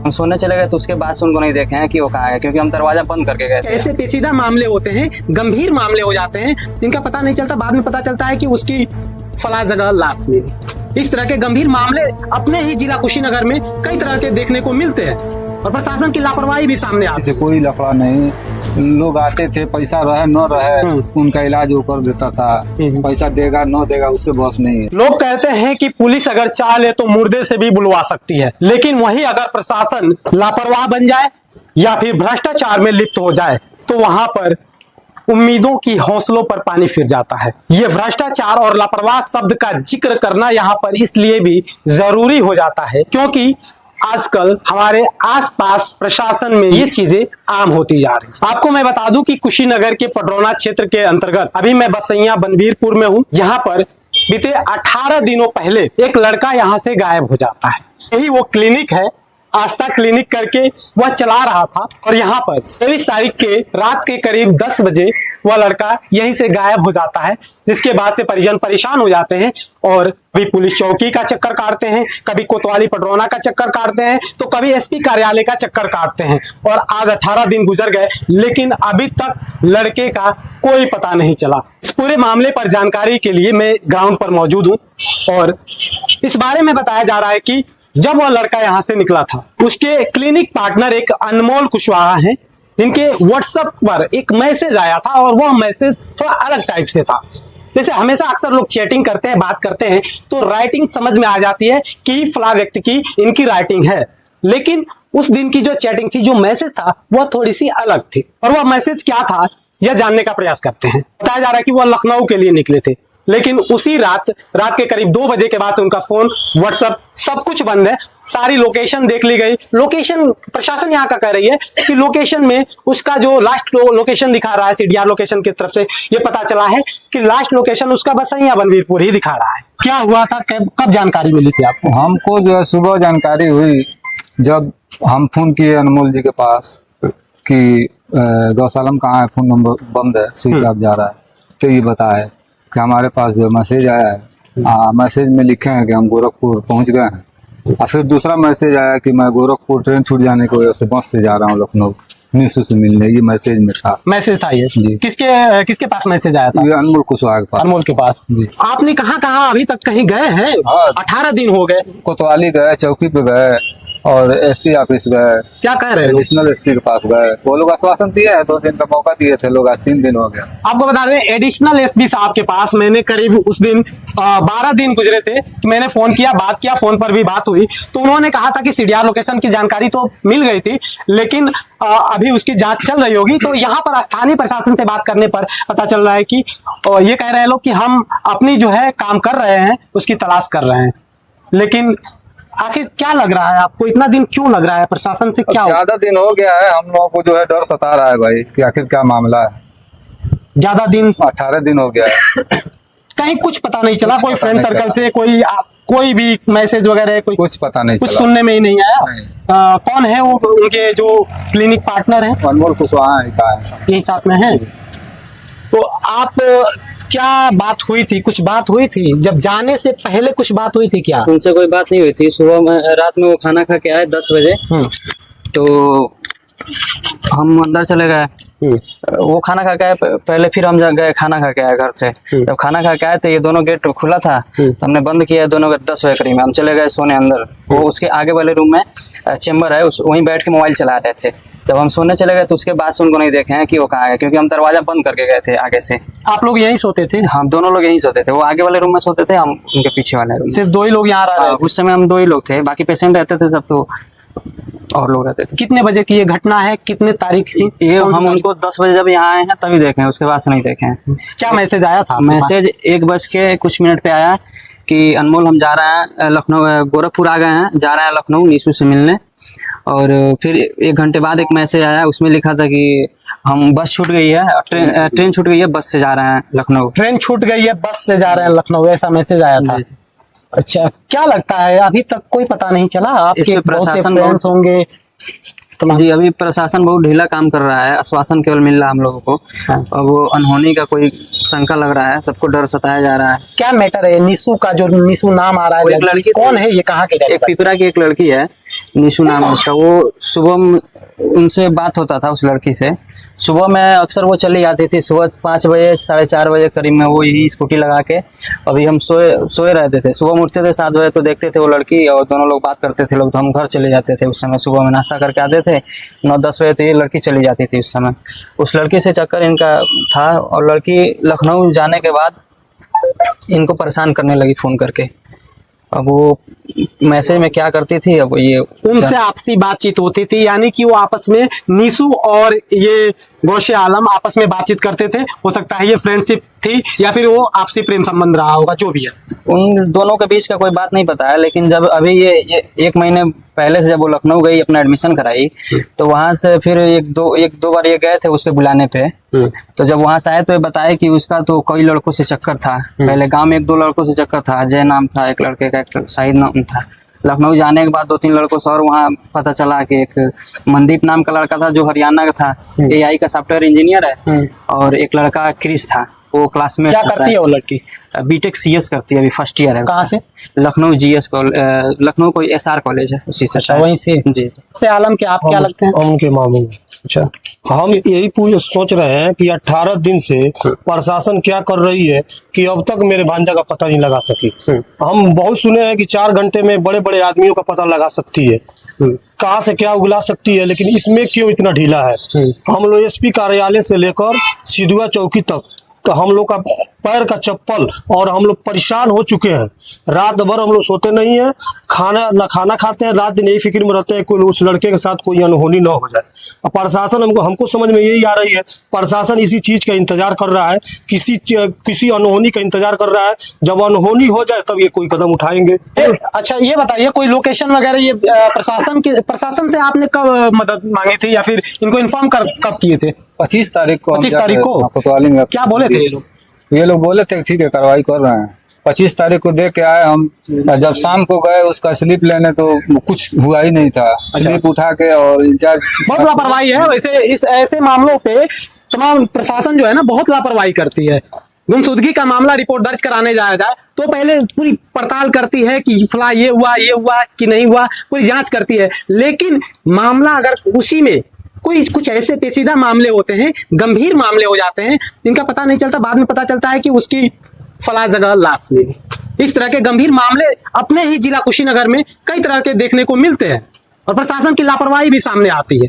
हम सोने चले गए तो उसके बाद से उनको नहीं देखे हैं कि वो कहाँ है, क्योंकि हम दरवाजा बंद करके गए थे। ऐसे पेचीदा मामले होते हैं, गंभीर मामले हो जाते हैं जिनका पता नहीं चलता, बाद में पता चलता है कि उसकी फला जगह लाश मिली। इस तरह के गंभीर मामले अपने ही जिला कुशीनगर में कई तरह के देखने को मिलते हैं और प्रशासन की लापरवाही भी सामने आती है। कोई लफड़ा नहीं, लोग आते थे, पैसा रहे न रहे उनका इलाज वो कर देता था। पैसा देगा न देगा उससे बस नहीं है। लोग कहते हैं कि पुलिस अगर चाह ले तो मुर्दे से भी बुलवा सकती है, लेकिन वहीं अगर प्रशासन लापरवाह बन जाए या फिर भ्रष्टाचार में लिप्त हो जाए तो वहां पर उम्मीदों की हौसलों पर पानी फिर जाता है। ये भ्रष्टाचार और लापरवाह शब्द का जिक्र करना यहाँ पर इसलिए भी जरूरी हो जाता है क्योंकि आजकल हमारे आसपास प्रशासन में ये चीजें आम होती जा रही। आपको मैं बता दूं कि कुशीनगर के पडरौना क्षेत्र के अंतर्गत अभी मैं बसैया बनवीरपुर में हूँ, जहाँ पर बीते 18 दिनों पहले एक लड़का यहाँ से गायब हो जाता है। यही वो क्लिनिक है, आस्था क्लिनिक करके वह चला रहा था और यहाँ पर 23 तारीख के रात के करीब 10 बजे वह लड़का यहीं से गायब हो जाता है, जिसके बाद से परिजन परेशान हो जाते हैं और कभी पुलिस चौकी का चक्कर काटते हैं, कभी कोतवाली पडरौना का चक्कर काटते हैं, तो कभी एसपी कार्यालय का चक्कर काटते हैं। और आज 18 दिन गुजर गए लेकिन अभी तक लड़के का कोई पता नहीं चला। इस पूरे मामले पर जानकारी के लिए मैं ग्राउंड पर मौजूद हूँ और इस बारे में बताया जा रहा है कि जब वह लड़का यहाँ से निकला था, उसके क्लिनिक पार्टनर एक अनमोल कुशवाहा हैं, इनके व्हाट्सएप पर एक मैसेज आया था और वह मैसेज थोड़ा अलग टाइप से था। जैसे हमेशा अक्सर लोग चैटिंग करते हैं, बात करते हैं तो राइटिंग समझ में आ जाती है कि फला व्यक्ति की इनकी राइटिंग है, लेकिन उस दिन की जो चैटिंग थी, जो मैसेज था, वह थोड़ी सी अलग थी। और वह मैसेज क्या था यह जानने का प्रयास करते हैं। बताया जा रहा है कि वह लखनऊ के लिए निकले थे, लेकिन उसी रात के करीब 2 बजे के बाद से उनका फोन, व्हाट्सएप सब कुछ बंद है। सारी लोकेशन देख ली गई। लोकेशन प्रशासन यहाँ का कह रही है कि लोकेशन में उसका जो लास्ट लोकेशन दिखा रहा है सीडीआर लोकेशन की तरफ से ये पता चला है कि लास्ट लोकेशन उसका बसैया बनवीरपुर ही दिखा रहा है। क्या हुआ था, कब जानकारी मिली थी आपको? हमको जो है सुबह जानकारी हुई जब हम फोन किए अनमोल जी के पास कि गौशाला में कहाँ है, फोन नंबर बंद है, स्विच ऑफ जा रहा है। तो ये बताया कि हमारे पास जो मैसेज आया है, मैसेज में लिखे हैं कि हम गोरखपुर पहुंच गए हैं। और फिर दूसरा मैसेज आया कि मैं गोरखपुर ट्रेन छूट जाने की वजह से बस से जा रहा हूँ लखनऊ नीसू से मिलने। ये मैसेज में था। मैसेज था ये जी। किसके पास मैसेज आया था? ये अनमोल कुशवाहा के पास। अनमोल के पास जी। आपने कहाँ अभी तक कहीं गए हैं? 18 दिन हो गए। कोतवाली गए, चौकी पे गए और एसपी ऑफिस गए। क्या कह रहे हैं? एडिशनल एसपी के पास गए, वो लोग आश्वासन दिए है, 2 दिन का मौका दिए थे लोग, आज 3 दिन हो गया। आपको बता दें एडिशनल एसपी साहब के पास मैंने करीब उस दिन 12 दिन गुजरे थे कि मैंने फोन किया, बात किया, फोन पर भी बात हुई, तो उन्होंने कहा था कि सीडीआर लोकेशन की जानकारी तो मिल गई थी लेकिन अभी उसकी जांच चल रही होगी। तो यहाँ पर स्थानीय प्रशासन से बात करने पर पता चल रहा है कि ये कह रहे हैं लोग कि हम अपनी जो है काम कर रहे हैं, उसकी तलाश कर रहे हैं। लेकिन आखिर क्या लग रहा है आपको, इतना दिन क्यों लग रहा है? प्रशासन से क्या ज्यादा दिन हो गया है, हम लोगों को जो है डर सता रहा है भाई कि आखिर क्या मामला है। ज्यादा दिन 18 दिन हो गया है। कहीं कुछ पता नहीं चला? कोई फ्रेंड सर्कल से कोई भी मैसेज वगैरह कुछ पता नहीं कुछ चला। सुनने में ही नहीं आया। कौन है वो उनके जो क्लिनिक पार्टनर है? अनमोल कुशवाहा यही साथ में है। तो आप क्या बात हुई थी? कुछ बात हुई थी जब जाने से पहले? कुछ बात हुई थी क्या? उनसे कोई बात नहीं हुई थी। सुबह में रात में वो खाना खा के आए 10 बजे, तो हम अंदर चले गए। वो खाना खा के आए पहले, फिर हम गए खाना खा के आए घर से। जब खाना खा के आए तो ये दोनों गेट खुला था तो हमने बंद किया दोनों गेट। 10 बजे करीब में हम चले गए सोने अंदर। वो उसके आगे वाले रूम में चेम्बर है, वहीं बैठ के मोबाइल चला रहे थे। जब हम सोने चले गए तो उसके बाद से उनको नहीं देखे हैं कि वो कहाँ है, क्योंकि हम दरवाजा बंद करके गए थे आगे से। आप लोग यहीं सोते थे? हम दोनों लोग यहीं सोते थे। वो आगे वाले रूम में सोते थे, हम उनके पीछे वाले रूम। सिर्फ 2 ही लोग यहाँ रह रहे थे? उस समय हम 2 ही लोग थे, बाकी पेशेंट रहते थे तब तो और लोग रहते थे। कितने बजे की ये घटना है? कितने तारीख से? ये हम उनको 10 बजे जब यहाँ आए हैं तभी देखे हैं, उसके बाद से नहीं देखे हैं। क्या मैसेज आया था? मैसेज 1 बज के कुछ मिनट पे आया कि अनमोल हम जा रहे हैं लखनऊ, गोरखपुर आ गए हैं, जा रहे हैं लखनऊ नीसू से मिलने। और फिर 1 घंटे बाद एक मैसेज आया, उसमें लिखा था कि हम बस छूट गई है, ट्रेन छूट गई है, बस से जा रहे हैं लखनऊ। ट्रेन छूट गई है, बस से जा रहे हैं लखनऊ, ऐसा मैसेज आया था? अच्छा, क्या लगता है अभी तक कोई पता नहीं चला? आपके बहुत से फ्रेंड्स होंगे। जी, अभी प्रशासन बहुत ढीला काम कर रहा है, आश्वासन केवल मिल रहा है हम लोगों को। और वो अनहोनी का कोई शंका लग रहा है, सबको डर सताया जा रहा है। क्या मैटर है निशु का, जो निशु नाम आ रहा वो है एक लड़की लड़की कौन है, ये कहाँ की रहने एक वाली? पिपरा की एक लड़की है, निशु नाम है उसका। वो सुबह उनसे बात होता था उस लड़की से। सुबह में अक्सर वो चली जाती थी, सुबह 5 बजे 4:30 बजे करीब में वो यही स्कूटी लगा के, अभी हम सोए रहते थे, सुबह उठते थे 7 बजे तो देखते थे वो लड़की और दोनों लोग बात करते थे लोग, तो हम घर चले जाते थे। उस समय सुबह में नाश्ता करके आते थे, 9-10 बजे तो ये लड़की चली जाती थी उस समय। उस लड़की से चक्कर इनका था और लड़की लखनऊ जाने के बाद इनको परेशान करने लगी फ़ोन करके। अब वो मैसेज में क्या करती थी, अब ये उनसे आपसी बातचीत होती थी, यानी कि वो आपस में निशु और ये गौसे आलम आपस में बातचीत करते थे। हो सकता है ये फ्रेंडशिप थी या फिर वो आपसी प्रेम संबंध रहा होगा, जो भी है। उन दोनों के बीच का कोई बात नहीं पता है, लेकिन जब अभी ये 1 महीने पहले से जब वो लखनऊ गई अपना एडमिशन कराई, तो वहां से फिर एक दो बार ये गए थे उसके बुलाने पे। तो जब वहां से आए तो ये बताए कि उसका तो कई लड़कों से चक्कर था, पहले गांव में 1-2 लड़कों से चक्कर था, अजय नाम था एक लड़के का, एक शाहिद नाम था। लखनऊ जाने के बाद 2-3 लड़कों से और वहाँ पता चला कि एक मनदीप नाम का लड़का था जो हरियाणा का था, AI का सॉफ्टवेयर इंजीनियर है, और एक लड़का क्रिस था, वो क्लासमेट। क्या करती है वो लड़की? बीटेक CS करती है, अभी फर्स्ट ईयर है। कहाँ से? लखनऊ GS लखनऊ कोई SR कॉलेज है, उसी से। अच्छा, वहीं से। जी। से आलम के आप क्या लगते हैं? उनके मामले में अच्छा, हम यही सोच रहे हैं कि 18 दिन से प्रशासन क्या कर रही है कि अब तक मेरे भांजा का पता नहीं लगा सकी। हम बहुत सुने हैं कि 4 घंटे में बड़े बड़े आदमियों का पता लगा सकती है, कहाँ से क्या उगला सकती है, लेकिन इसमें क्यों इतना ढीला है? हम लोग SP कार्यालय से लेकर सिधुआ चौकी तक तो हम लोग का पैर का चप्पल और हम लोग परेशान हो चुके हैं। रात भर हम लोग सोते नहीं है, खाना खाते हैं, रात दिन यही फिक्र में रहते हैं कोई उस लड़के के साथ कोई अनहोनी ना हो जाए। और प्रशासन हमको समझ में यही आ रही है, प्रशासन इसी चीज का इंतजार कर रहा है, किसी अनहोनी का इंतजार कर रहा है। जब अनहोनी हो जाए तब ये कोई कदम उठाएंगे। अच्छा ये बताइए, कोई लोकेशन वगैरह ये प्रशासन से आपने कब मदद मांगी थी या फिर इनको इन्फॉर्म कब किए थे? 25 तारीख को 25 तारीख को कोतवाली में क्या बोले थे ये लोग बोले थे ठीक है कार्रवाई कर रहे हैं। 25 तारीख को दे के आए हम, जब शाम को गए उसका स्लिप लेने तो कुछ हुआ ही नहीं था। स्लिप उठा के और इंचार्ज बहुत लापरवाही है वैसे इस ऐसे मामलों पे तमाम प्रशासन जो है ना बहुत लापरवाही करती है। गुमशुदगी का मामला रिपोर्ट दर्ज कराने जाया जाए तो पहले पूरी पड़ताल करती है कि फला ये हुआ कि नहीं हुआ, पूरी जांच करती है। लेकिन मामला अगर उसी में कुछ ऐसे पेचीदा मामले होते हैं, गंभीर मामले हो जाते हैं जिनका पता नहीं चलता, बाद में पता चलता है कि उसकी फला जगह लाश मिली। इस तरह के गंभीर मामले अपने ही जिला कुशीनगर में कई तरह के देखने को मिलते हैं और प्रशासन की लापरवाही भी सामने आती है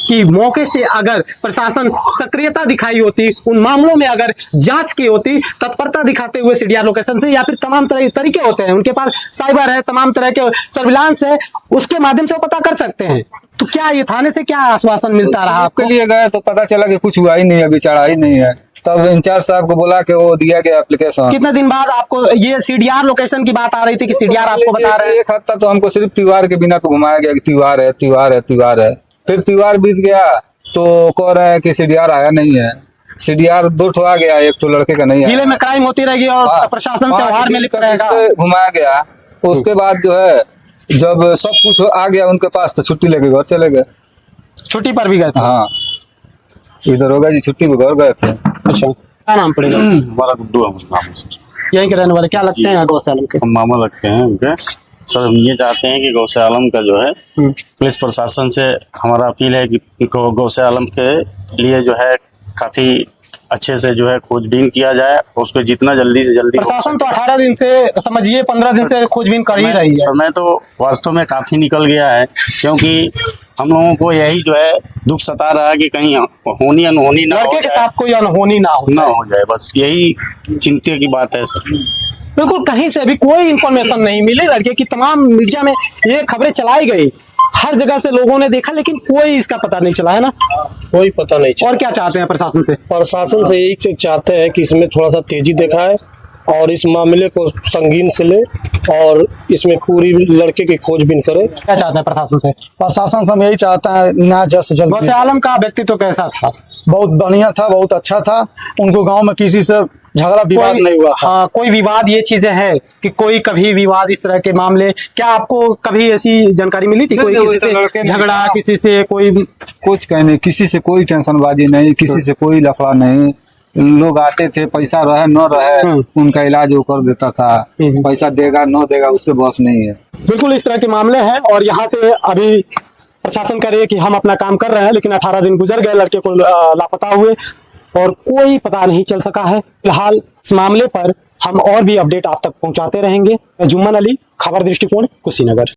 कि मौके से अगर प्रशासन सक्रियता दिखाई होती, उन मामलों में अगर जांच की होती, तत्परता दिखाते हुए CDR लोकेशन से, या फिर तमाम तरह के तरीके होते हैं उनके पास, साइबर है, तमाम तरह के सर्विलांस है, उसके माध्यम से वो पता कर सकते हैं। तो क्या ये थाने से क्या आश्वासन मिलता रहा आपके के लिए गए तो पता चला कि कुछ हुआ ही नहीं है, अभी चढ़ा ही नहीं है। तब इंचार्ज साहब को बोला कि वो दिया गया एप्लीकेशन। कितने दिन बाद आपको ये CDR लोकेशन की बात आ रही थी कि CDR आपको बता रहे हैं? 1 हफ्ता तो हमको सिर्फ त्योहार के बिना पे घुमाया गया कि त्योहार है त्योहार है त्योहार है। फिर त्योहार बीत गया तो कह रहे हैं कि CDR आया नहीं है। CDR 2 ठो आ गया, 1 ठो लड़के का नहीं आया। जिले में क्राइम होती रहेगी और प्रशासन त्योहार में लिखा रहेगा। घुमाया गया, उसके बाद जो है जब सब कुछ आ गया उनके पास तो छुट्टी लेके घर चले गए। छुट्टी पर भी गए थे? हाँ, इधर होगा जी, छुट्टी में घर गए थे। अच्छा, क्या नाम पड़ेगा? हमारा गुड्डू है नाम है सर। यहीं के रहने वाले। क्या लगते हैं गौसे आलम के? हम मामा लगते हैं उनके। सर हम ये चाहते हैं कि गौसे आलम का जो है पुलिस प्रशासन से हमारा अपील है कि गौसे आलम के लिए जो है काफी अच्छे से जो है खोजबीन किया जाए, उसको जितना जल्दी से जल्दी। प्रशासन तो 18 दिन से समझिए 15 दिन से खोजबीन कर ही रही है। समय तो वास्तव में काफी निकल गया है, क्योंकि हम लोगों को यही जो है दुख सता रहा है कि कहीं होनी अनहोनी ना लड़के के साथ कोई अनहोनी ना हो जाए, बस यही चिंता की बात है सर। बिल्कुल, कहीं से अभी कोई इंफॉर्मेशन नहीं मिली लड़के की। तमाम मीडिया में ये खबरें चलाई गई, हर जगह से लोगों ने देखा, लेकिन कोई इसका पता नहीं चला है ना, कोई पता नहीं चला। और क्या चाहते हैं प्रशासन से? प्रशासन से यही चाहते हैं कि इसमें थोड़ा सा तेजी दिखाए और इस मामले को संगीन से ले और इसमें पूरी लड़के की खोजबीन करे। क्या चाहते हैं प्रशासन से? प्रशासन से हम यही चाहते हैं न्याय जल्द से जल्द। गौसे आलम का व्यक्तित्व कैसा था? बहुत बढ़िया था, बहुत अच्छा था। उनको गांव में किसी से झगड़ा विवाद नहीं हुआ था। हाँ, कोई विवाद, ये चीजें हैं कि कोई कभी विवाद, इस तरह के मामले, क्या आपको कभी ऐसी जानकारी मिली थी? कोई किसी से झगड़ा, किसी से कोई कुछ कहीं नहीं, किसी से कोई टेंशनबाजी नहीं, किसी से कोई लफड़ा नहीं, लोग आते थे, पैसा रहे न रहे उनका इलाज वो कर देता था। पैसा देगा न देगा उससे बस नहीं है। बिल्कुल इस तरह के मामले हैं और यहाँ से अभी प्रशासन कह रही है कि हम अपना काम कर रहे हैं, लेकिन 18 दिन गुजर गए लड़के को लापता हुए और कोई पता नहीं चल सका है। फिलहाल इस मामले पर हम और भी अपडेट आप तक पहुंचाते रहेंगे। मैं जुम्मन अली, खबर दृष्टिकोण, कुशीनगर।